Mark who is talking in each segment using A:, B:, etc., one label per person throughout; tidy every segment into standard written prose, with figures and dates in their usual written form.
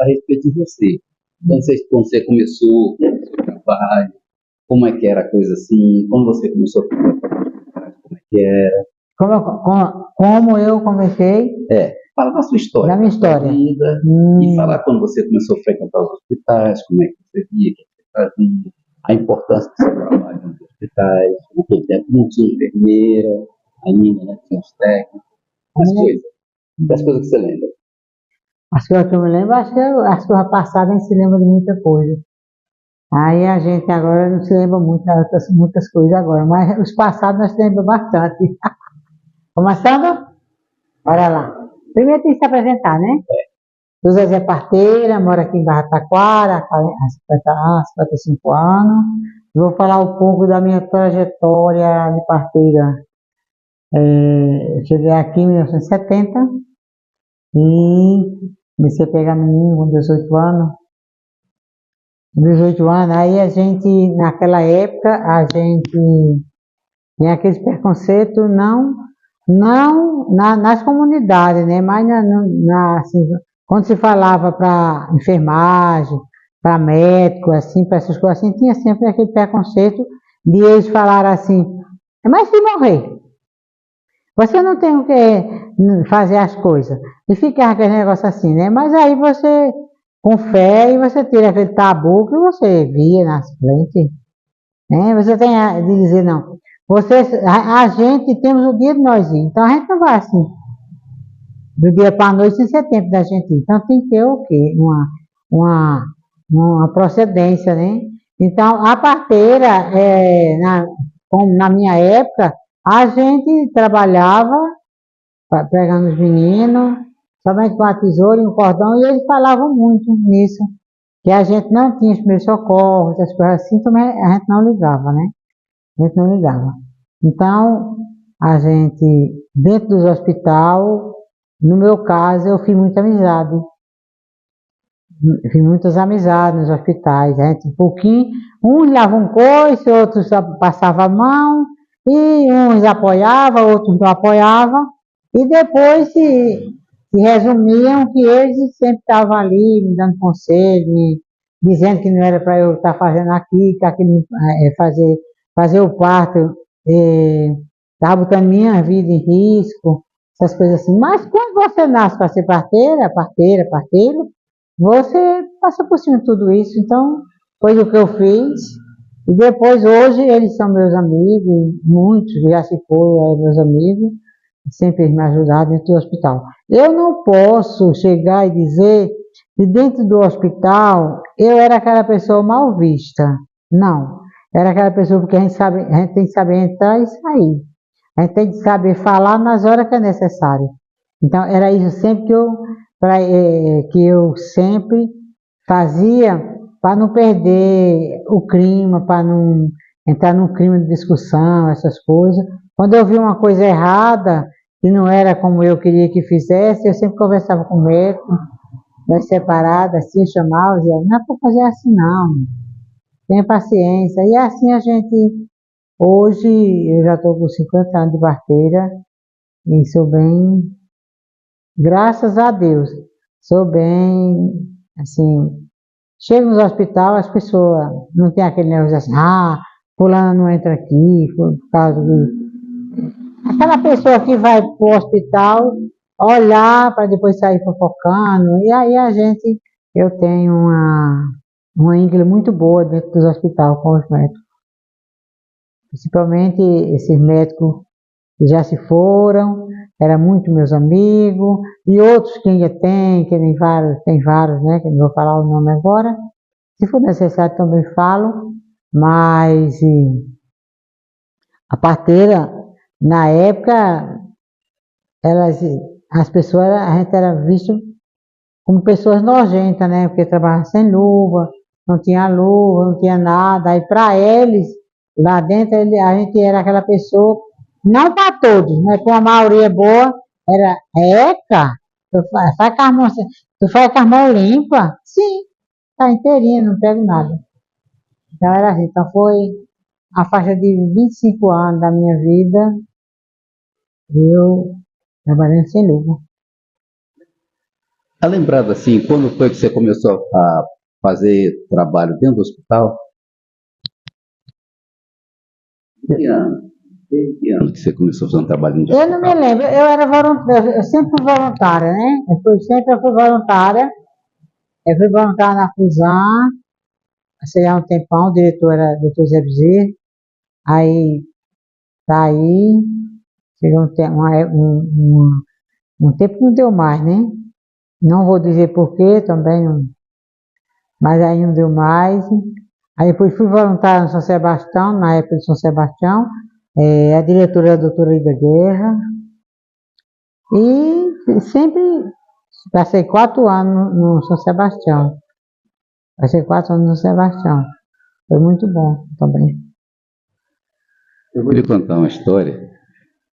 A: a respeito de você. Quando você começou o seu trabalho, como é que era a coisa assim? Quando você começou a trabalhar, como é que era?
B: Como eu comecei?
A: Fala da sua história.
B: Da minha história.
A: Vida, e falar quando você começou a frequentar os hospitais, como é que você via, o que você fazia, a importância do seu trabalho nos hospitais, naquele tempo não tinha enfermeira, ainda, né? Tinha os técnicos, as coisas que você lembra.
B: As coisas que eu me lembro, acho que as coisas passadas a gente se lembra de muita coisa. Aí a gente agora não se lembra muito das muitas coisas agora, mas os passados nós se lembra bastante. Começando? Bora lá. Primeiro tem que se apresentar, né? Sou Zezé Parteira, moro aqui em Barra Taquara há 55 anos. Vou falar um pouco da minha trajetória de parteira. Eu cheguei aqui em 1970 e comecei a pegar menino com 18 anos. 18 anos, aí a gente, naquela época, a gente tinha aqueles preconceitos não nas comunidades, né? Mas assim, quando se falava para enfermagem, para médico, assim, para essas coisas assim, tinha sempre aquele preconceito de eles falar assim, mas se morrer, você não tem o que fazer as coisas. E ficava aquele negócio assim, né? Mas aí você, com fé, e você tira aquele tabu que você via nas frente, né? Você tem de dizer, não, a gente temos o dia de nós ir, então a gente não vai assim, do dia para a noite sem ser tempo da gente ir. Então tem que ter o quê? Uma procedência, né? Então a parteira, como na minha época, a gente trabalhava pegando os meninos, somente com a tesoura e um cordão, e eles falavam muito nisso, que a gente não tinha os primeiros socorros, essas coisas assim, também a gente não ligava, né? A gente não ligava. Então, a gente, dentro dos hospitais, no meu caso, eu fiz muita amizade. Fiz muitas amizades nos hospitais. A gente, um pouquinho, uns davam um coice, outros passavam a mão, e uns apoiavam, outros não apoiavam, e depois se resumiam que eles sempre estavam ali me dando conselho, dizendo que não era para eu estar fazendo aqui, que aquilo fazer o parto estava botando minha vida em risco, essas coisas assim. Mas quando você nasce para ser parteiro, você passa por cima de tudo isso. Então, foi o que eu fiz. E depois, hoje, eles são meus amigos, muitos já se foram meus amigos, sempre me ajudaram dentro do hospital. Eu não posso chegar e dizer que dentro do hospital eu era aquela pessoa mal vista. Não. Era aquela pessoa porque a gente tem que saber entrar e sair. A gente tem que saber falar nas horas que é necessário. Então, era isso sempre que eu sempre fazia para não perder o clima, para não entrar num clima de discussão, essas coisas. Quando eu vi uma coisa errada, que não era como eu queria que fizesse, eu sempre conversava com o médico, nós separados, assim, chamava, dizia, não é para fazer assim não, tenha paciência. E assim a gente, hoje, eu já estou com 50 anos de parteira, e sou bem, graças a Deus, sou bem, assim, chego nos hospitais, as pessoas não tem aquele negócio assim, fulano não entra aqui, por causa de... Aquela pessoa que vai para o hospital olhar para depois sair fofocando, e aí eu tenho uma índole muito boa dentro dos hospitais com os médicos. Principalmente esses médicos que já se foram, eram muito meus amigos, e outros que ainda tem vários, né, que não vou falar o nome agora. Se for necessário também falo, mas a parteira, na época, as pessoas, a gente era visto como pessoas nojentas, né, porque trabalhava sem luva, não tinha luva, não tinha nada, aí para eles, lá dentro, a gente era aquela pessoa, não para todos, mas com a maioria boa, era, eca, tu faz com as mãos limpas? Sim, tá inteirinha, não pego nada. Então era assim, então foi a faixa de 25 anos da minha vida, eu trabalhando sem luva.
A: Tá lembrado assim, quando foi que você começou a fazer trabalho dentro do hospital? Que ano? Desde que ano que você começou a fazer um trabalho dentro do
B: Eu não me
A: hospital?
B: lembro, eu era voluntária, eu sempre fui voluntária, né? Sempre fui voluntária. Eu fui voluntária na Fusan, passei há um tempão, o diretor era o Dr. Zé Bezerra, aí saí, chegou um tempo que não deu mais, né? Não vou dizer porquê também, mas aí não deu mais. Aí depois fui voluntária no São Sebastião, na época de São Sebastião, a diretora era a doutora Ida Guerra, e sempre passei 4 anos no São Sebastião. Passei 4 anos no São Sebastião. Foi muito bom também.
A: Eu vou lhe contar uma história.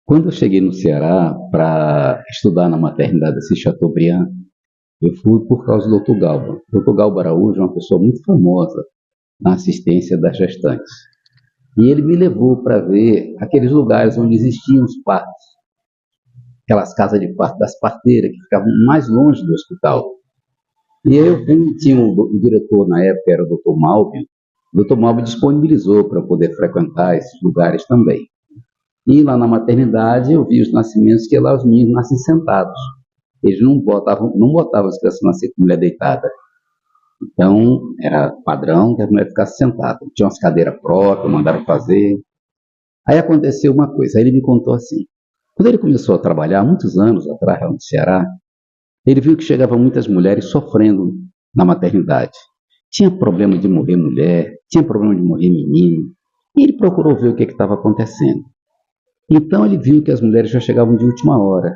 A: Quando eu cheguei no Ceará para estudar na maternidade Assis Chateaubriand, eu fui por causa do Dr. Galba. O Dr. Galba Araújo é uma pessoa muito famosa na assistência das gestantes. E ele me levou para ver aqueles lugares onde existiam os partos, aquelas casas de parto das parteiras que ficavam mais longe do hospital. E aí eu fui, tinha o diretor na época, era o Dr. Malbio. O Dr. Malbio disponibilizou para eu poder frequentar esses lugares também. E lá na maternidade eu vi os nascimentos que lá os meninos nascem sentados. Eles não botavam as crianças nascer com mulher deitada. Então, era padrão que a mulher ficasse sentada. Tinha umas cadeiras próprias, mandaram fazer. Aí aconteceu uma coisa, aí ele me contou assim. Quando ele começou a trabalhar, muitos anos atrás, lá no Ceará, ele viu que chegavam muitas mulheres sofrendo na maternidade. Tinha problema de morrer mulher, tinha problema de morrer menino. E ele procurou ver o que estava acontecendo. Então ele viu que as mulheres já chegavam de última hora.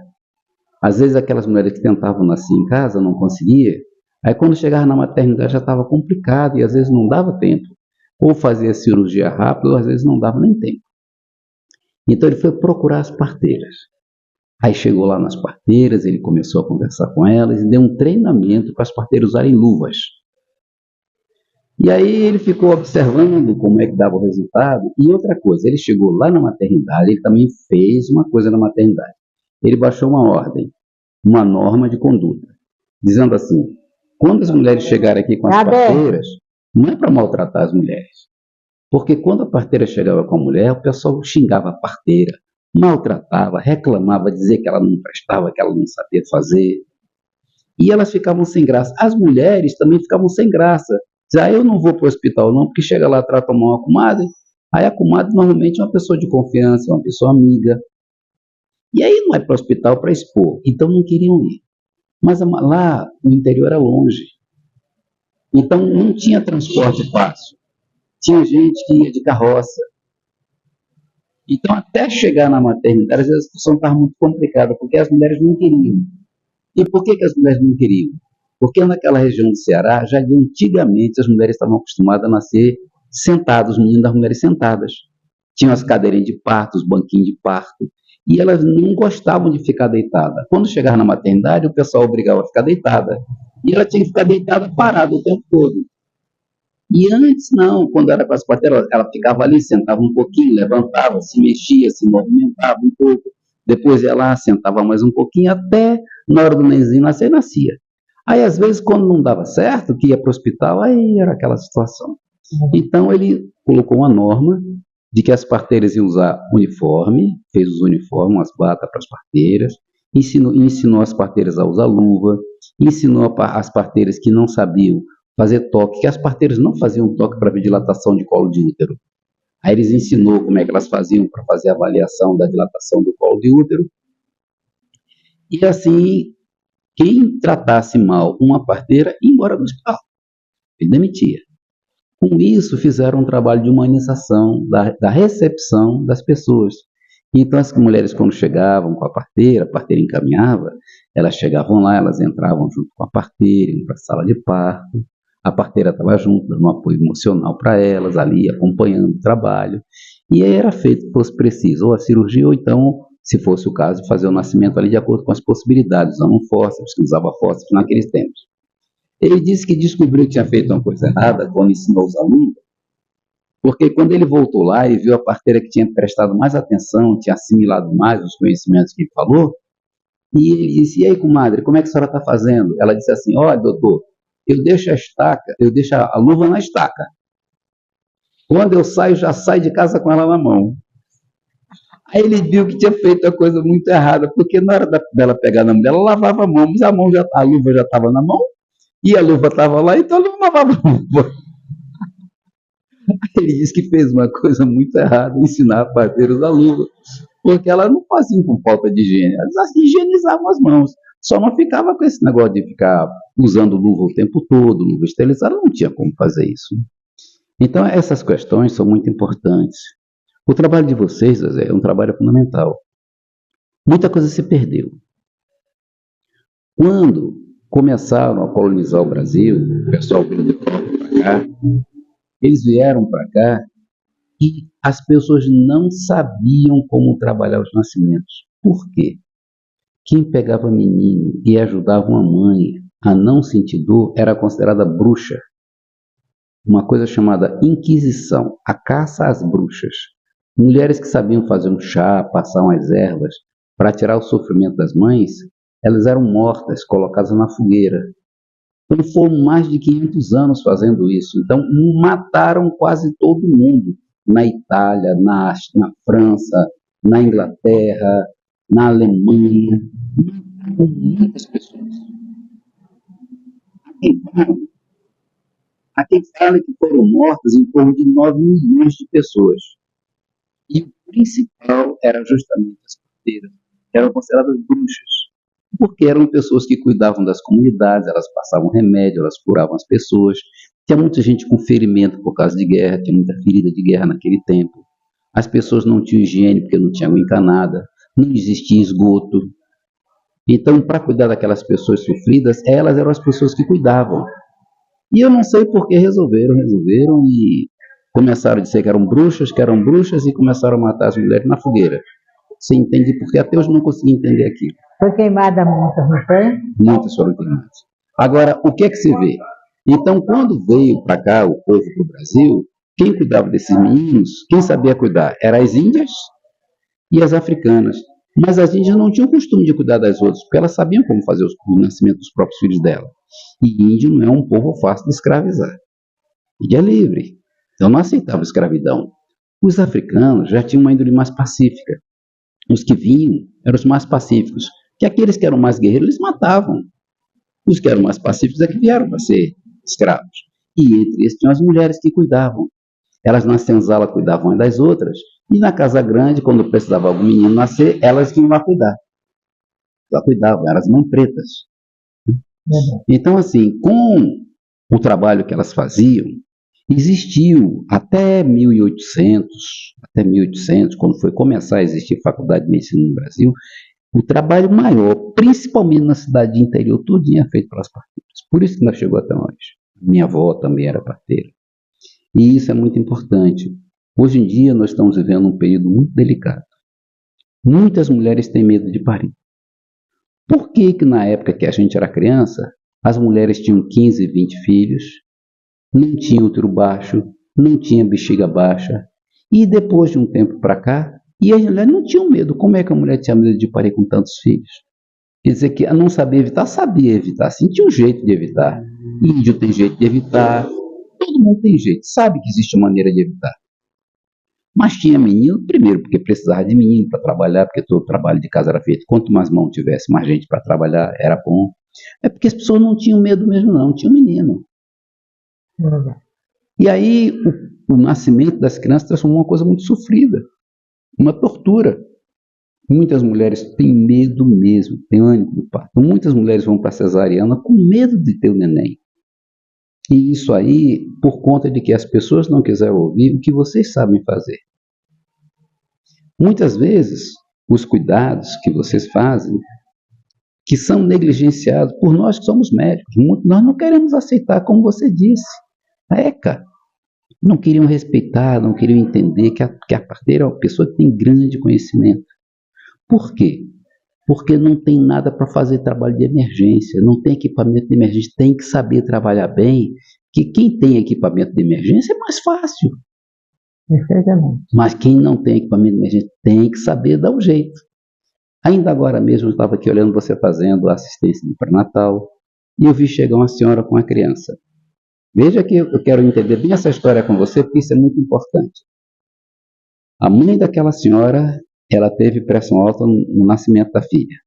A: Às vezes aquelas mulheres que tentavam nascer em casa não conseguia. Aí quando chegava na maternidade já estava complicado e às vezes não dava tempo. Ou fazia cirurgia rápida, ou às vezes não dava nem tempo. Então ele foi procurar as parteiras. Aí chegou lá nas parteiras, ele começou a conversar com elas e deu um treinamento para as parteiras usarem luvas. E aí ele ficou observando como é que dava o resultado. E outra coisa, ele chegou lá na maternidade, ele também fez uma coisa na maternidade. Ele baixou uma ordem, uma norma de conduta, dizendo assim, quando as mulheres chegarem aqui com as parteiras, não é para maltratar as mulheres. Porque quando a parteira chegava com a mulher, o pessoal xingava a parteira, maltratava, reclamava, dizia que ela não prestava, que ela não sabia fazer. E elas ficavam sem graça. As mulheres também ficavam sem graça. Dizia, eu não vou para o hospital não, porque chega lá, trata mal uma comadre. Aí a comadre normalmente é uma pessoa de confiança, uma pessoa amiga. E aí não é para o hospital para expor. Então não queriam ir. Mas lá o interior era longe. Então não tinha transporte fácil. Tinha gente que ia de carroça. Então até chegar na maternidade, às vezes a situação estava muito complicada, porque as mulheres não queriam. E por que as mulheres não queriam? Porque naquela região do Ceará, já de antigamente, as mulheres estavam acostumadas a nascer sentadas, os meninos das mulheres sentadas. Tinham as cadeirinhas de parto, os banquinhos de parto, e elas não gostavam de ficar deitada. Quando chegava na maternidade, o pessoal obrigava a ficar deitada. E ela tinha que ficar deitada parada o tempo todo. E antes não, quando era com as parteiras, ela ficava ali, sentava um pouquinho, levantava, se mexia, se movimentava um pouco. Depois ia lá, sentava mais um pouquinho, até na hora do nenenzinho nascer, nascia. Aí, às vezes, quando não dava certo, que ia para o hospital, aí era aquela situação. Então, ele colocou uma norma de que as parteiras iam usar uniforme, fez os uniformes, umas batas para as parteiras, ensinou as parteiras a usar luva, ensinou as parteiras que não sabiam fazer toque, que as parteiras não faziam toque para ver dilatação de colo de útero. Aí eles ensinou como é que elas faziam para fazer a avaliação da dilatação do colo de útero. E assim, quem tratasse mal uma parteira ia embora do hospital. Ele demitia. Com isso, fizeram um trabalho de humanização da recepção das pessoas. Então, as mulheres, quando chegavam com a parteira encaminhava, elas chegavam lá, elas entravam junto com a parteira, iam para a sala de parto, a parteira estava junto, dando um apoio emocional para elas, ali, acompanhando o trabalho, e aí era feito, se fosse preciso, ou a cirurgia, ou então, se fosse o caso, fazer o nascimento ali de acordo com as possibilidades, usando um fórceps, que usava fórceps naqueles tempos. Ele disse que descobriu que tinha feito uma coisa errada quando ensinou os alunos, porque quando ele voltou lá e viu a parteira que tinha prestado mais atenção, tinha assimilado mais os conhecimentos que ele falou, E ele disse, e aí, comadre, como é que a senhora está fazendo? Ela disse assim, olha, doutor, eu deixo a luva na estaca. Quando eu saio, já saio de casa com ela na mão. Aí ele viu que tinha feito a coisa muito errada, porque na hora dela pegar na mulher, ela lavava a mão, mas a luva já estava na mão, e a luva estava lá, então ele não lavava a luva. Ele disse que fez uma coisa muito errada, ensinar parteiros a luva, porque elas não faziam com falta de higiene, elas higienizavam as mãos, só não ficava com esse negócio de ficar usando luva o tempo todo, luva esterilizada, não tinha como fazer isso. Então essas questões são muito importantes. O trabalho de vocês, Zé, é um trabalho fundamental. Muita coisa se perdeu. Quando começaram a colonizar o Brasil, o pessoal veio de Europa para cá, eles vieram para cá e as pessoas não sabiam como trabalhar os nascimentos. Por quê? Quem pegava menino e ajudava uma mãe a não sentir dor era considerada bruxa. Uma coisa chamada Inquisição, a caça às bruxas. Mulheres que sabiam fazer um chá, passar umas ervas para tirar o sofrimento das mães, elas eram mortas, colocadas na fogueira. Então foram mais de 500 anos fazendo isso. Então mataram quase todo mundo. Na Itália, na França, na Inglaterra, na Alemanha. Mataram muitas pessoas. Há quem fala que foram mortas em torno de 9 milhões de pessoas. E o principal era justamente as parteiras, que eram consideradas bruxas, porque eram pessoas que cuidavam das comunidades, elas passavam remédio, elas curavam as pessoas. Tinha muita gente com ferimento por causa de guerra, tinha muita ferida de guerra naquele tempo. As pessoas não tinham higiene porque não tinham água encanada, não existia esgoto. Então, para cuidar daquelas pessoas sofridas, elas eram as pessoas que cuidavam. E eu não sei por que resolveram e começaram a dizer que eram bruxas e começaram a matar as mulheres na fogueira. Você entende? Porque até hoje não consegui entender aquilo.
B: Foi queimada muitas, não foi?
A: Muitas foram queimadas. Agora, o que é que se vê? Então, quando veio para cá o povo para o Brasil, quem cuidava desses meninos, quem sabia cuidar, eram as índias e as africanas. Mas as índias não tinham o costume de cuidar das outras, porque elas sabiam como fazer o nascimento dos próprios filhos dela. E índio não é um povo fácil de escravizar. Índia é livre. Então não aceitava escravidão. Os africanos já tinham uma índole mais pacífica. Os que vinham eram os mais pacíficos. Que aqueles que eram mais guerreiros, eles matavam. Os que eram mais pacíficos é que vieram para ser escravos. E entre eles tinham as mulheres que cuidavam. Elas na senzala cuidavam umas das outras. E na casa grande, quando precisava algum menino nascer, elas vinham lá cuidar. Elas cuidavam, eram as mães pretas. Então, assim, com o trabalho que elas faziam, existiu até 1800, quando foi começar a existir faculdade de medicina no Brasil, o trabalho maior, principalmente na cidade de interior, tudinho é feito pelas parteiras. Por isso que nós chegou até nós. Minha avó também era parteira. E isso é muito importante. Hoje em dia nós estamos vivendo um período muito delicado. Muitas mulheres têm medo de parir. Por que que na época que a gente era criança, as mulheres tinham 15, 20 filhos, não tinha útero baixo, não tinha bexiga baixa, e depois de um tempo para cá, e as mulheres não tinham medo? Como é que a mulher tinha medo de parir com tantos filhos? Quer dizer que não sabia evitar, sim, tinha um jeito de evitar. Índio tem jeito de evitar, todo mundo tem jeito, sabe que existe uma maneira de evitar. Mas tinha menino, primeiro, porque precisava de menino para trabalhar, porque todo o trabalho de casa era feito. Quanto mais mão tivesse, mais gente para trabalhar, era bom. É porque as pessoas não tinham medo mesmo, não, tinham menino. E aí, o nascimento das crianças transformou uma coisa muito sofrida, uma tortura. Muitas mulheres têm medo mesmo, têm ânimo do parto. Muitas mulheres vão para a cesariana com medo de ter o neném. E isso aí, por conta de que as pessoas não quiseram ouvir o que vocês sabem fazer. Muitas vezes, os cuidados que vocês fazem, que são negligenciados por nós que somos médicos, nós não queremos aceitar, como você disse. A ECA, não queriam respeitar, não queriam entender que a parteira é uma pessoa que tem grande conhecimento. Por quê? Porque não tem nada para fazer trabalho de emergência, não tem equipamento de emergência, tem que saber trabalhar bem, que quem tem equipamento de emergência é mais fácil.
B: Perfeitamente.
A: Mas quem não tem equipamento de emergência tem que saber dar o jeito. Ainda agora mesmo eu estava aqui olhando você fazendo a assistência no pré-natal e eu vi chegar uma senhora com a criança. Veja que eu quero entender bem essa história com você, porque isso é muito importante. A mãe daquela senhora, ela teve pressão alta no nascimento da filha.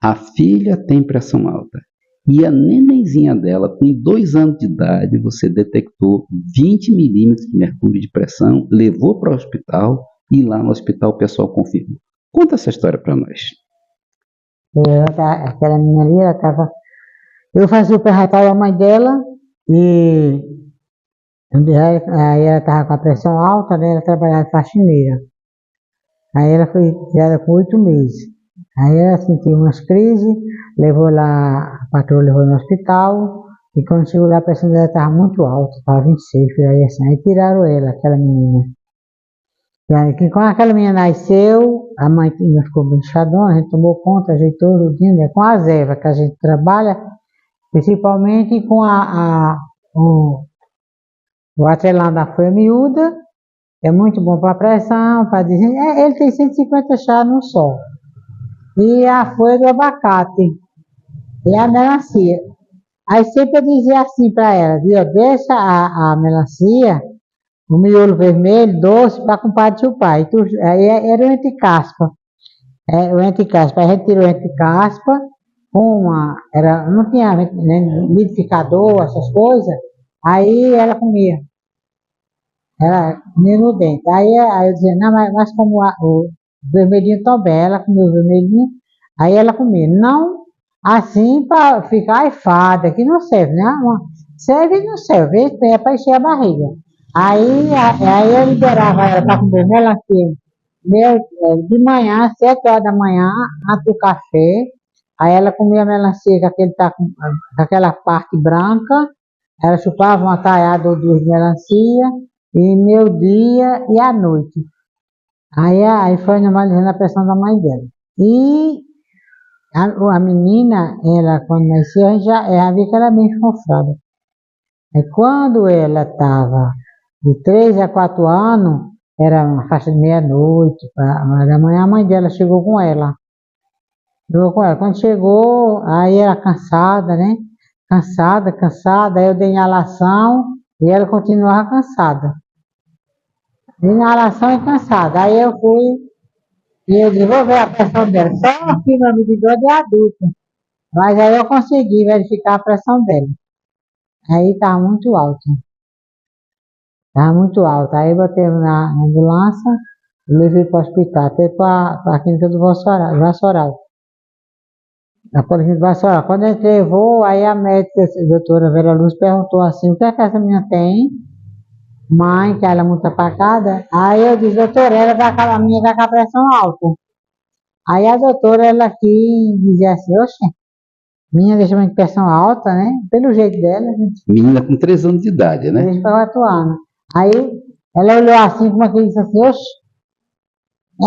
A: A filha tem pressão alta. E a nenenzinha dela, com 2 anos de idade, você detectou 20 milímetros de mercúrio de pressão, levou para o hospital e lá no hospital o pessoal confirmou. Conta essa história para nós.
B: Aquela menina ali, ela tava. Eu fazia o pré-natal da mãe dela e aí ela estava com a pressão alta, né? Ela trabalhava de faxineira. Aí ela foi criada com 8 meses. Aí ela sentiu umas crises, levou lá, a patroa levou no hospital, e quando chegou lá a pressão dela estava muito alta, estava 26, por aí assim. Aí tiraram ela, aquela menina. E aí, quando aquela menina nasceu, a mãe ficou bem inchadona, a gente tomou conta, ajeitou tudinho, né? Com a Zeva, que a gente trabalha, principalmente com o atrelão da folha miúda, é muito bom para a pressão, para dizer, ele tem 150 chá no sol. E a folha do abacate, e a melancia. Aí sempre eu dizia assim para ela, viu, deixa a melancia, o miolo vermelho, doce, para compadre tio pai. Aí era o entre-caspa. O entre-caspa. Aí a gente tirou o entre-caspa, não tinha né, liquidificador, essas coisas. Aí ela comia. Ela comia no dente. Aí eu dizia, não, mas como o vermelhinho também, ela comia o vermelhinho, aí ela comia. Não assim para ficar aifada, que não serve, né? Serve e não serve, é para encher a barriga. Aí eu liberava ela para comer melancia de manhã, 7 horas da manhã, antes do café. Aí ela comia melancia com aquela parte branca, ela chupava uma talhada ou 2 de melancia, e meio-dia e à noite. Aí foi normalizando a pressão da mãe dela. E a menina, ela quando nasceu, já vi que ela era bem escofrada. Aí quando ela estava de 3 a 4 anos, era uma faixa de meia-noite, da manhã, a mãe dela chegou com ela. Quando chegou, aí ela cansada, né? Cansada, aí eu dei inalação e ela continuava cansada. Inalação e cansada. Aí eu fui e eu disse, vou ver a pressão dela. Só que meu medidor de adulto. Mas aí eu consegui verificar a pressão dela. Aí estava muito alto. Estava muito alto. Aí eu botei na ambulância e levei para o hospital, até para a clínica do Vassoural. Na clínica do Vassoural. Quando a gente levou, aí a médica, a doutora Vera Luz, perguntou assim, o que é que essa menina tem? Mãe, que ela é muito apacada. Aí eu disse, doutora, a minha está com a pressão alta. Aí a doutora, ela aqui dizia assim, oxe, minha deixa de pressão alta, né? Pelo jeito dela, gente.
A: Menina com 3 anos de idade, né?
B: 3 para 4 anos. Aí ela olhou assim, como é que disse assim, oxe,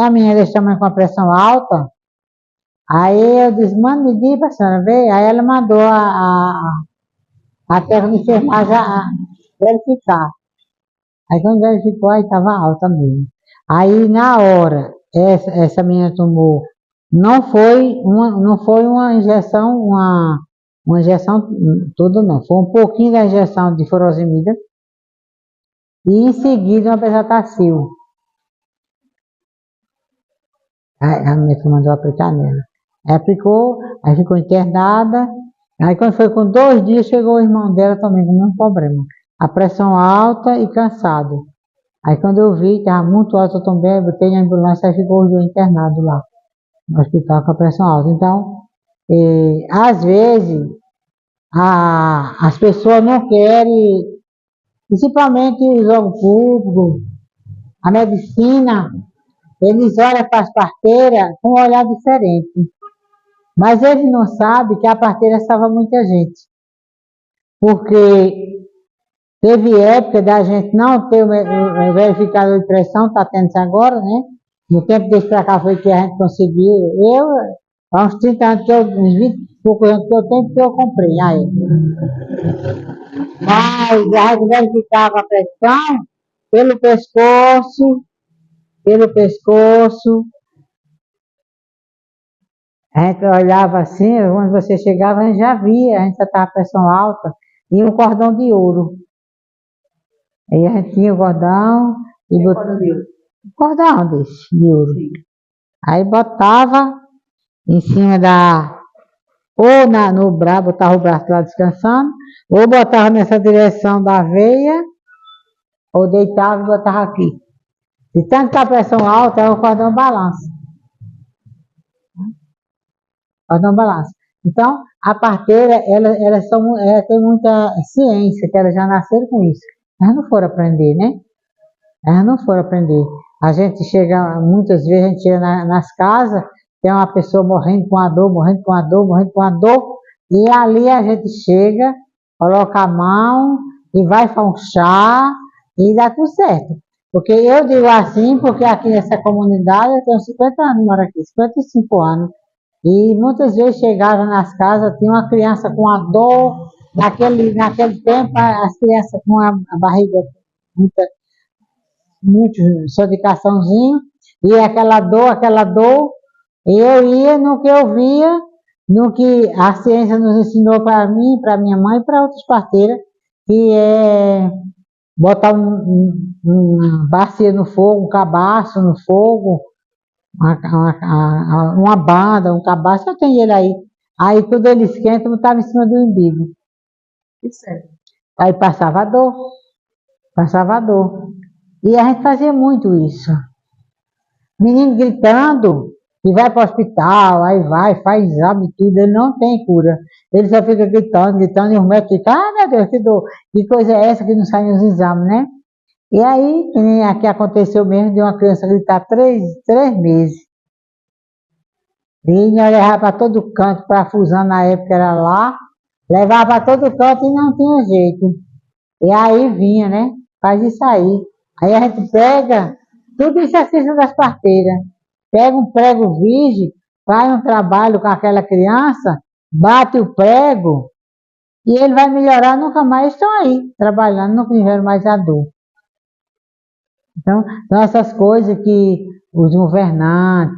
B: a minha deixa com a pressão alta. Aí eu disse, manda medir para a senhora ver. Aí ela mandou a técnica de enfermagem verificar. Aí quando verificou, aí estava alta mesmo. Aí na hora, essa menina tomou, não foi uma injeção, uma injeção toda não, foi um pouquinho da injeção de furosemida e em seguida uma bezetacil. A médica mandou aplicar nela. Aí aplicou, aí ficou internada, aí quando foi com 2 dias, chegou o irmão dela também com o mesmo problema. A pressão alta e cansado. Aí quando eu vi, estava muito alto, eu também botei na ambulância e ficou os 2 internados lá, no hospital com a pressão alta. Então, às vezes, as pessoas não querem, principalmente os órgãos públicos, a medicina, eles olham para as parteiras com um olhar diferente. Mas eles não sabem que a parteira salva muita gente. Porque teve época da gente não ter o verificador de pressão, está tendo isso agora, né? No tempo desse para cá foi que a gente conseguiu. Há uns 30 anos, uns 20 e poucos anos que eu tenho, que eu comprei aí. Mas a gente verificava a pressão pelo pescoço, A gente olhava assim, quando você chegava, a gente já via, a gente já estava a pressão alta, e um cordão de ouro. Aí a gente tinha o cordão e botava. Cordão desse, de ouro. Aí botava em cima ou no braço, botava o braço lá descansando, ou botava nessa direção da veia, ou deitava e botava aqui. De tanto que a pressão alta, aí o cordão balança. Cordão balança. Então, a parteira, ela tem muita ciência, que elas já nasceram com isso. Elas não foram aprender, né? Elas não foram aprender. A gente chega, muitas vezes a gente chega nas casas, tem uma pessoa morrendo com a dor, morrendo com a dor, morrendo com a dor, e ali a gente chega, coloca a mão e vai para um chá e dá tudo certo. Porque eu digo assim, porque aqui nessa comunidade eu tenho 50 anos, moro aqui, 55 anos, e muitas vezes chegava nas casas, tinha uma criança com a dor, naquele tempo as crianças com a barriga muita muito soficaçãozinho, e aquela dor, e eu ia no que eu via, no que a ciência nos ensinou para mim, para minha mãe e para outras parteiras, que é botar uma bacia no fogo, um cabaço no fogo, uma banda, um cabaço, eu tenho ele aí. Aí quando ele esquenta, eu estava em cima do umbigo. Aí passava a dor, passava a dor. E a gente fazia muito isso. Menino gritando, e vai para o hospital, aí vai, faz exame e tudo, ele não tem cura. Ele só fica gritando, gritando, e os médicos ficam, ah, meu Deus, que dor, que coisa é essa que não sai nos exames, né? E aí, que nem aqui aconteceu mesmo, de uma criança gritar 3 meses. E levava para todo canto, para a fusão na época era lá, levava para todo canto e não tinha jeito. E aí vinha, né? Faz isso aí. Aí a gente pega, tudo isso é ciência das parteiras. Pega um prego virgem, faz um trabalho com aquela criança, bate o prego e ele vai melhorar, nunca mais estão aí, trabalhando, nunca tiveram mais a dor. Então, são essas coisas que os governantes,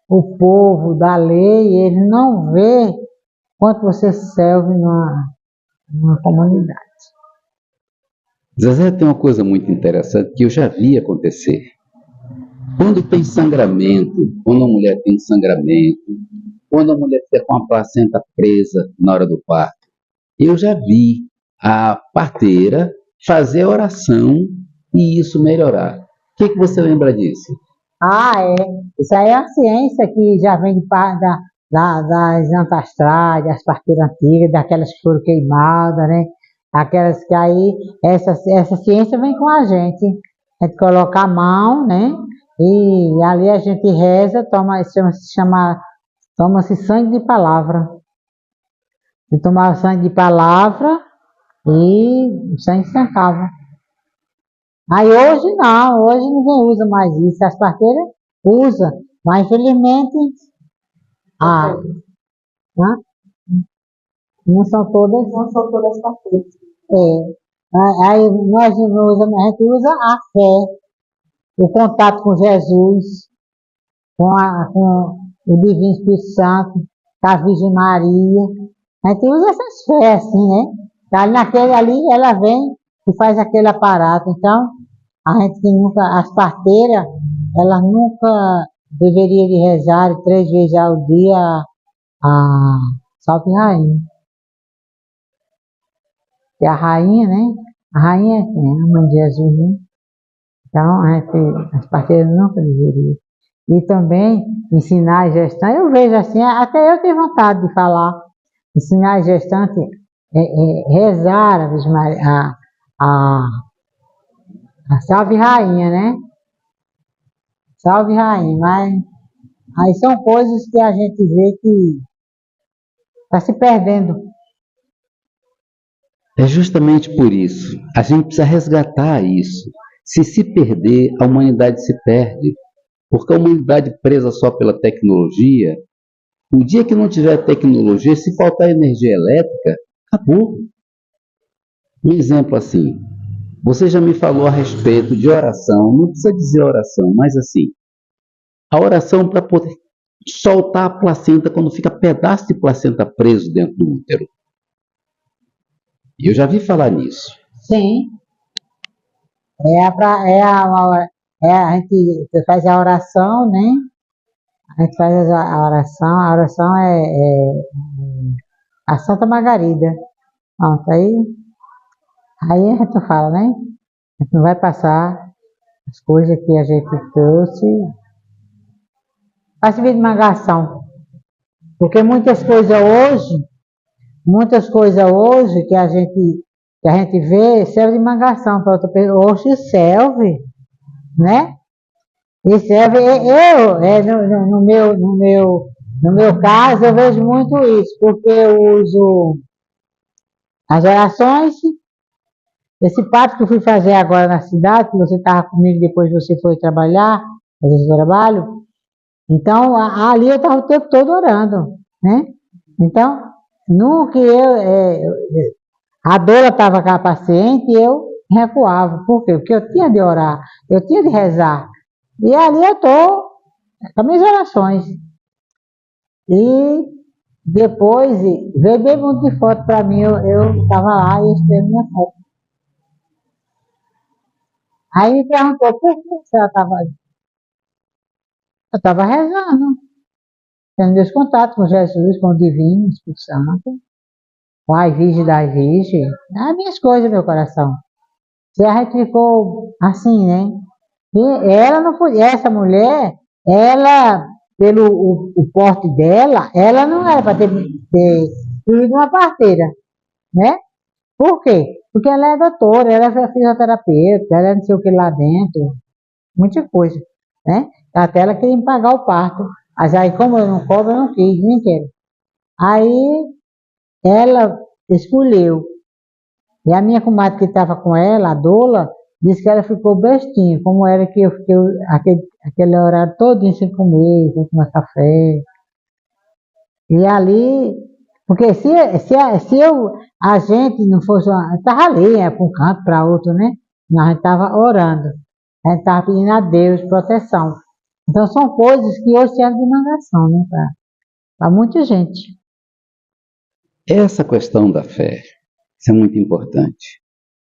B: o povo da lei, eles não vê quanto você serve numa comunidade.
A: Zezé, tem uma coisa muito interessante que eu já vi acontecer. Quando tem sangramento, quando a mulher tem sangramento, quando a mulher fica com a placenta presa na hora do parto, eu já vi a parteira fazer oração e isso melhorar. O que você lembra disso?
B: Ah, é. Isso aí é a ciência que já vem das antastrais, das parteiras antigas, daquelas que foram queimadas, né? Aquelas que aí, essa ciência vem com a gente. A gente coloca a mão, né? E ali a gente reza, toma-se sangue de palavra. E tomava sangue de palavra e o sangue estancava. Aí hoje não, hoje ninguém usa mais isso. As parteiras usam, mas infelizmente né, não são todas parteiras. Aí nós não usamos, a gente usa a fé, o contato com Jesus, com o Divino Espírito Santo, com a Virgem Maria. A gente usa essas fés assim, né? Aí naquele ali ela vem e faz aquele aparato. Então, a gente que nunca, as parteiras, elas nunca deveriam de rezar 3 vezes ao dia a Salve Rainha. E a rainha, né? A rainha é quem? A mãe de Jesus, né? Então, as parteiras nunca deveriam. E também ensinar a gestante, eu vejo assim, até eu tenho vontade de falar, ensinar a gestante rezar a Salve Rainha, né? Salve Rainha, mas aí são coisas que a gente vê que está se perdendo.
A: É justamente por isso. A gente precisa resgatar isso. Se perder, a humanidade se perde. Porque a humanidade presa só pela tecnologia, o dia que não tiver tecnologia, se faltar energia elétrica, acabou. Um exemplo assim, você já me falou a respeito de oração, não precisa dizer oração, mas assim, a oração para poder soltar a placenta quando fica pedaço de placenta preso dentro do útero. E eu já vi falar nisso.
B: Sim. A gente faz a oração, né? A gente faz a oração é a Santa Margarida. Pronto, aí a gente fala, né? A gente não vai passar as coisas que a gente trouxe. Faz servir de mangação. Porque muitas coisas hoje que a gente vê, serve de mangação para outra pessoa. Hoje serve, né? E serve, no meu caso, eu vejo muito isso, porque eu uso as orações, esse papo que eu fui fazer agora na cidade, que você estava comigo, depois você foi trabalhar, fazer esse trabalho, então ali eu estava o tempo todo orando, né? Então, no que a dor estava com a paciente, eu recuava. Por quê? Porque eu tinha de orar, eu tinha de rezar. E ali eu estou com as minhas orações. E depois veio bem muito de foto para mim, eu estava lá e escrevi minha foto. Aí me perguntou por que você estava. Eu estava rezando, tendo meus contatos com Jesus, com o Divino, Espírito Santo, com a Virgem da Virgem, as minhas coisas, meu coração. Se a gente ficou assim, né? E ela não foi, essa mulher, ela, pelo o porte dela, ela não era para ter sido uma parteira, né? Por quê? Porque ela é doutora, ela é fisioterapeuta, ela é não sei o que lá dentro, muita coisa, né? Até ela queria me pagar o parto. Mas aí, como eu não cobro, eu não quis, nem quero. Aí, ela escolheu. E a minha comadre que estava com ela, a Dola, disse que ela ficou bestinha, como era que eu fiquei aquele horário todo sem comer, sem tomar café. E ali, porque a gente não fosse, estava ali, para um canto, para outro, né? Mas a gente estava orando, a gente estava pedindo a Deus proteção. Então são coisas que hoje servem de mandação, né? Para muita gente.
A: Essa questão da fé, isso é muito importante.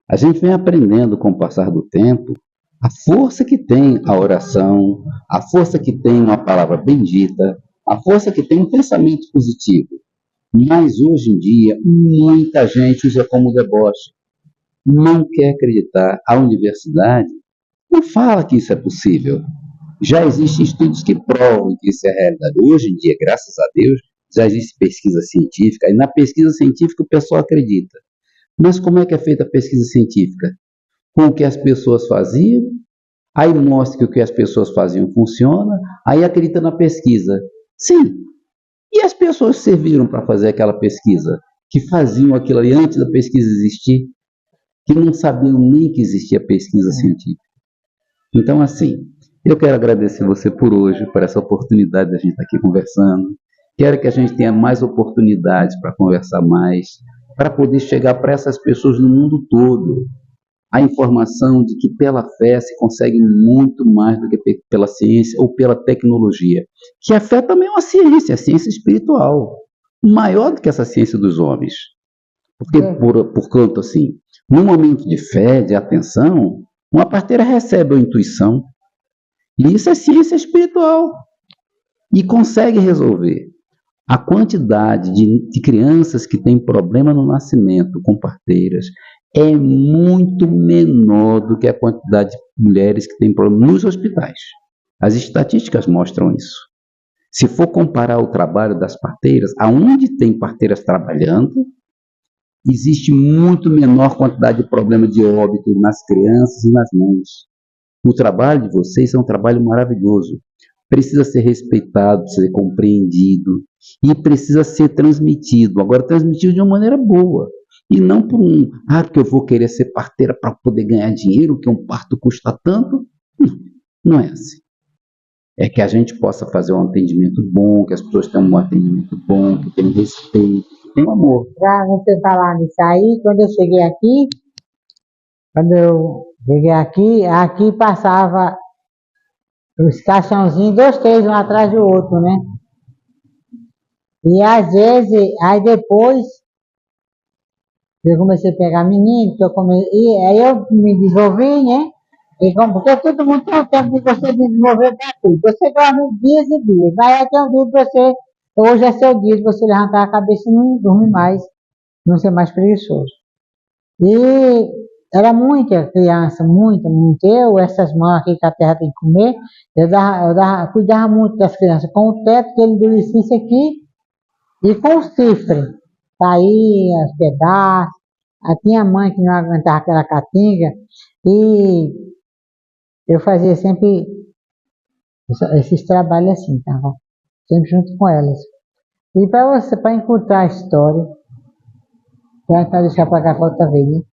A: A gente vem aprendendo com o passar do tempo a força que tem a oração, a força que tem uma palavra bendita, a força que tem um pensamento positivo. Mas hoje em dia, muita gente usa como deboche. Não quer acreditar. A universidade não fala que isso é possível. Já existem estudos que provam que isso é realidade. Hoje em dia, graças a Deus, já existe pesquisa científica, e na pesquisa científica o pessoal acredita. Mas como é que é feita a pesquisa científica? Com o que as pessoas faziam, aí mostra que o que as pessoas faziam funciona, aí acredita na pesquisa. Sim, e as pessoas que serviram para fazer aquela pesquisa, que faziam aquilo ali antes da pesquisa existir, que não sabiam nem que existia pesquisa científica. Então, assim, eu quero agradecer você por hoje, por essa oportunidade de a gente estar aqui conversando. Quero que a gente tenha mais oportunidades para conversar mais, para poder chegar para essas pessoas no mundo todo a informação de que pela fé se consegue muito mais do que pela ciência ou pela tecnologia. Que a fé também é ciência espiritual, maior do que essa ciência dos homens. Porque, por quanto assim, num momento de fé, de atenção, uma parteira recebe a intuição, e isso é ciência espiritual, e consegue resolver. A quantidade de crianças que têm problema no nascimento com parteiras é muito menor do que a quantidade de mulheres que têm problema nos hospitais. As estatísticas mostram isso. Se for comparar o trabalho das parteiras, aonde tem parteiras trabalhando, existe muito menor quantidade de problema de óbito nas crianças e nas mães. O trabalho de vocês é um trabalho maravilhoso. Precisa ser respeitado, precisa ser compreendido e precisa ser transmitido. Agora, transmitido de uma maneira boa. E não por porque eu vou querer ser parteira para poder ganhar dinheiro, que um parto custa tanto. Não é assim. É que a gente possa fazer um atendimento bom, que as pessoas tenham um atendimento bom, que tenham respeito, que tenham amor.
B: Para você falar nisso aí, quando eu cheguei aqui passava os caixãozinhos, dois, três, um atrás do outro, né? E às vezes, aí depois, eu comecei a pegar menino, e aí eu me desenvolvi, né? Porque todo mundo tem o tempo de você desenvolver para tudo. Você dorme dias e dias. Vai até um dia de você, hoje é seu dia de você levantar a cabeça e não dormir mais, não ser mais preguiçoso. E era muita criança, muita, muita. Essas mãos aqui que a terra tem que comer, cuidava muito das crianças, com o teto que ele endurecia aqui e com o cifre. Caía, os pedaços. Aí tinha mãe que não aguentava aquela catinga e eu fazia sempre esses trabalhos assim, tava sempre junto com elas. E para encurtar a história, para deixar para cá para outra vez, né?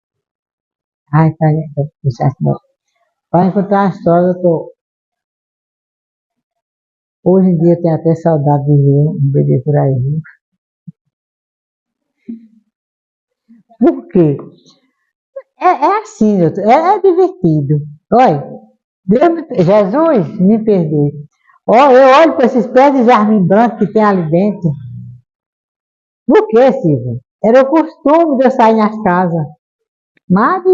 B: Ai, para encurtar a história, hoje em dia eu tenho até saudade de ver um bebê por aí, viu? Por quê? É assim, doutor, é divertido. Olha, Jesus, me perdoe. Olha, eu olho para esses pés de jardim branco que tem ali dentro. Por quê, Silvio? Era o costume de eu sair nas casas. Madre,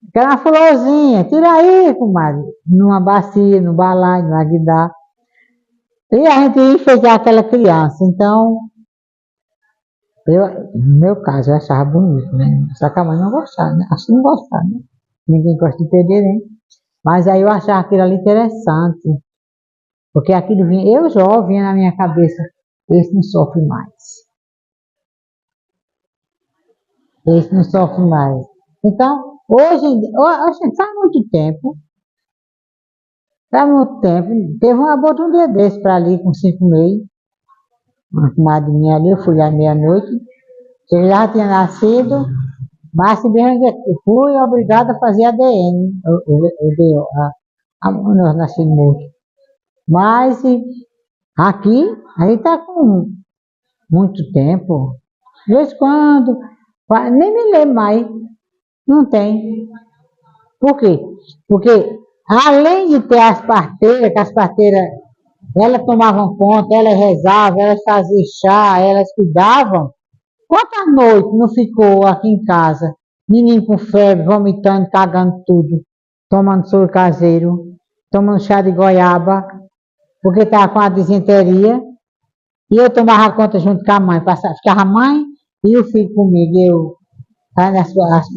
B: aquela florzinha, tira aí, comadre. Numa bacia, no balaio, no aguidar. E a gente ia enfeitar aquela criança. Então, no meu caso, eu achava bonito, né? Só que a mãe não gostava, né? Acho que não gostava, né? Ninguém gosta de perder, né? Mas aí eu achava aquilo ali interessante. Porque aquilo vinha, eu jovem, vinha na minha cabeça, esse não sofre mais. Esse não sofre mais. Então, hoje faz muito tempo, teve um aborto um dia desse para ali com 5 meses, uma comadre minha ali, eu fui lá meia-noite, ele já tinha nascido, mas se bem que eu fui obrigada a fazer ADN, o nascido morto. Mas aqui, aí está com muito tempo, de vez em quando, nem me lembro mais, não tem. Por quê? Porque além de ter as parteiras, que as parteiras, elas tomavam conta, elas rezavam, elas faziam chá, elas cuidavam, quantas noites não ficou aqui em casa? Menino com febre, vomitando, cagando tudo, tomando soro caseiro, tomando chá de goiaba, porque estava com a disenteria, e eu tomava conta junto com a mãe, ficava a mãe e o filho comigo, eu fazendo as coisas.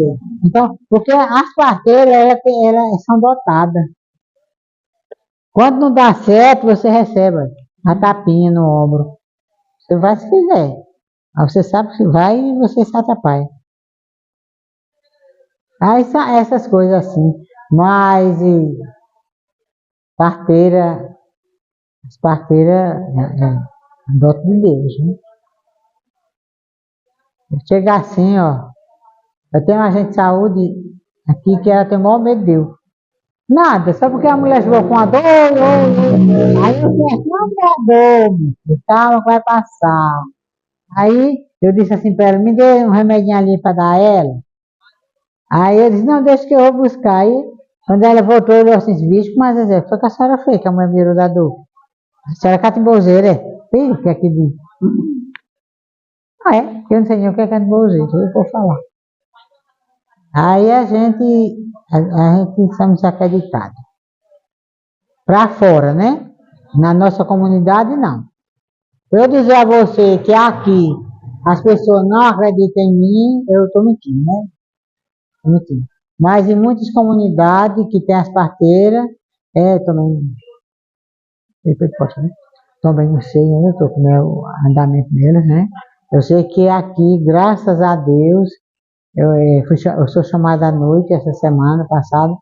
B: Então, porque as parteiras, elas são dotadas. Quando não dá certo, você recebe a tapinha no ombro. Você vai se quiser. Aí você sabe que vai e você se atrapalha. Aí são essas coisas assim. Mas parteira, as parteiras adotam de Deus, né? Chega assim, ó. Eu tenho um agente de saúde aqui que ela tem o maior medo de Deus. Nada, só porque a mulher chegou com a dor, aí eu disse assim, não é dor, calma que vai passar. Aí eu disse assim para ela, me dê um remedinho ali para dar a ela. Aí eu disse, não, deixa que eu vou buscar. Aí, quando ela voltou, eu disse assim, bicho, mas foi que a senhora fez, que a mulher virou da dor. A senhora é catimbozeira, é? Filho, o que é que diz? Ah, é? Eu não sei nem o que é catimbozeira, eu vou falar. Aí a gente somos acreditados. Para fora, né? Na nossa comunidade, não. Eu dizer a você que aqui as pessoas não acreditam em mim, eu estou mentindo, né? Tô mentindo. Mas em muitas comunidades que tem as parteiras, também, depois posso, né? Também não sei, ainda estou com o meu andamento delas, né? Eu sei que aqui, graças a Deus, eu sou chamada à noite essa semana passada,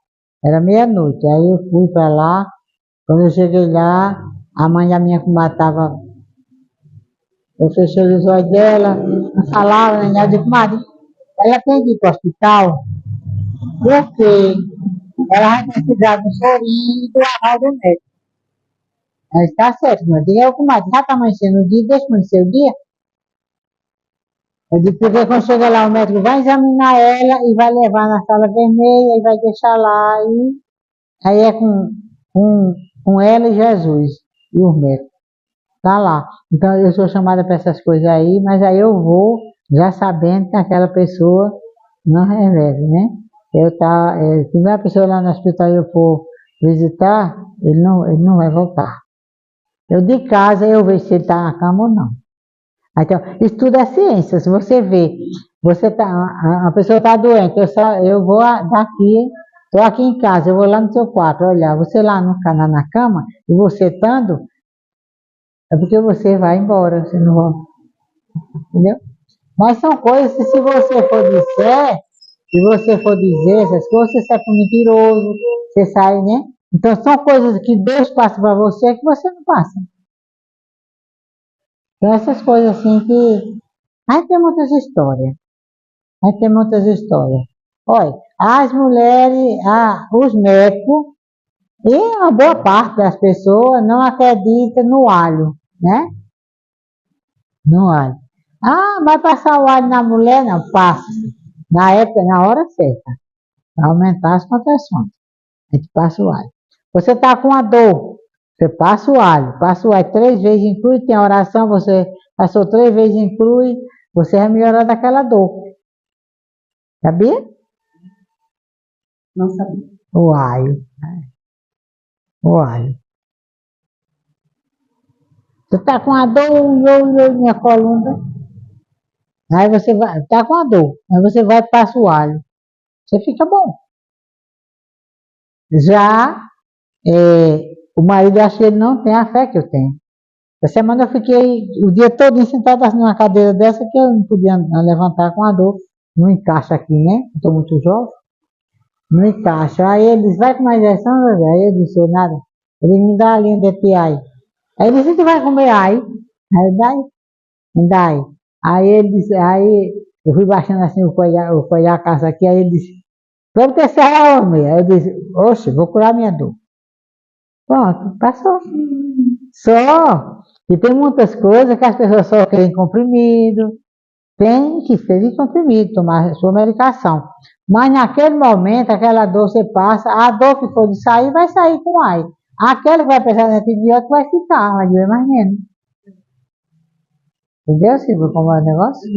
B: era meia-noite, aí eu fui para lá, quando eu cheguei lá, a mãe da minha comadre estava. Eu fechei os olhos dela, não falava, nem nada. Eu disse, comadre, ela tem que ir para o hospital, porque ela vai precisar do sorinho e do aval do médico. Ela está certo, mas diga eu, comadre, já está amanhecendo o dia, deixa amanhecer o dia. Eu disse, porque quando chega lá, o médico vai examinar ela e vai levar na sala vermelha e vai deixar lá. Aí é com ela e Jesus e os médicos. tá lá. Então eu sou chamada para essas coisas aí, mas aí eu vou já sabendo que aquela pessoa não resolve, né? Se uma pessoa lá no hospital eu for visitar, ele não vai voltar. Eu de casa eu vejo se ele está na cama ou não. Então, isso tudo é ciência. Se você vê, a pessoa está doente, eu vou daqui, estou aqui em casa, eu vou lá no seu quarto olhar, você lá no canal na cama, e você estando, é porque você vai embora, você não volta. Entendeu? Mas são coisas que se você for dizer essas coisas, você sai por mentiroso, você sai, né? Então são coisas que Deus passa para você que você não passa. Então essas coisas assim que. Aí tem muitas histórias. Aí tem muitas histórias. Olha, as mulheres, os médicos e uma boa parte das pessoas não acreditam no alho, né? No alho. Vai passar o alho na mulher? Não, passa. Na época, na hora certa, para aumentar as contrações. A gente passa o alho. Você está com a dor, você passa o alho 3 vezes, inclui, tem a oração, você passou 3 vezes, inclui, você vai melhorar daquela dor. Sabia?
C: Não sabia.
B: O alho. O alho. Você está com a dor, minha coluna. Aí você vai, está com a dor. Aí você vai e passa o alho. Você fica bom. Já o marido acha que ele não tem a fé que eu tenho. Essa semana eu fiquei o dia todo sentada numa cadeira dessa que eu não podia levantar com a dor. Não encaixa aqui, né? Estou muito jovem. Não encaixa. Aí ele disse, vai com mais injeção, Zé? Aí eu disse, nada. Ele me dá a linha de EPI. Aí ele disse, tu vai comer aí? Aí dai, me dá aí. Aí ele disse, aí eu fui baixando assim o coelho a casa aqui, aí ele disse, vamos ter essa homem. Aí eu disse, oxe, vou curar minha dor. Pronto, passou. Só que tem muitas coisas que as pessoas só querem comprimido, tem que ser de comprimido, tomar a sua medicação. Mas naquele momento, aquela dor você passa, a dor que for de sair, vai sair com ar. Aquela que vai precisar de antibiótico vai ficar, vai doer mais menos. Entendeu, Silvio, como é o negócio?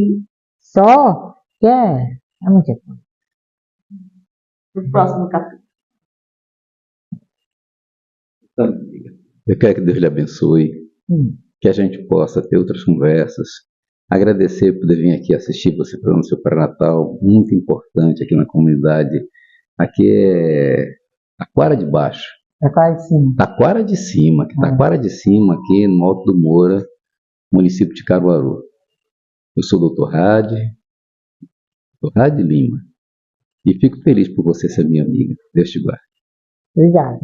B: Só que é muita coisa.
C: No próximo capítulo.
A: Então, amiga, eu quero que Deus lhe abençoe, que a gente possa ter outras conversas. Agradecer por poder vir aqui assistir você para o seu pré-natal, muito importante aqui na comunidade. Aqui é Taquara de Baixo.
B: Taquara de cima.
A: Taquara de cima, Taquara de cima, aqui no Alto do Moura, município de Caruaru. Eu sou o Dr. Rade Lima, e fico feliz por você ser minha amiga. Deus te guarde.
B: Obrigado.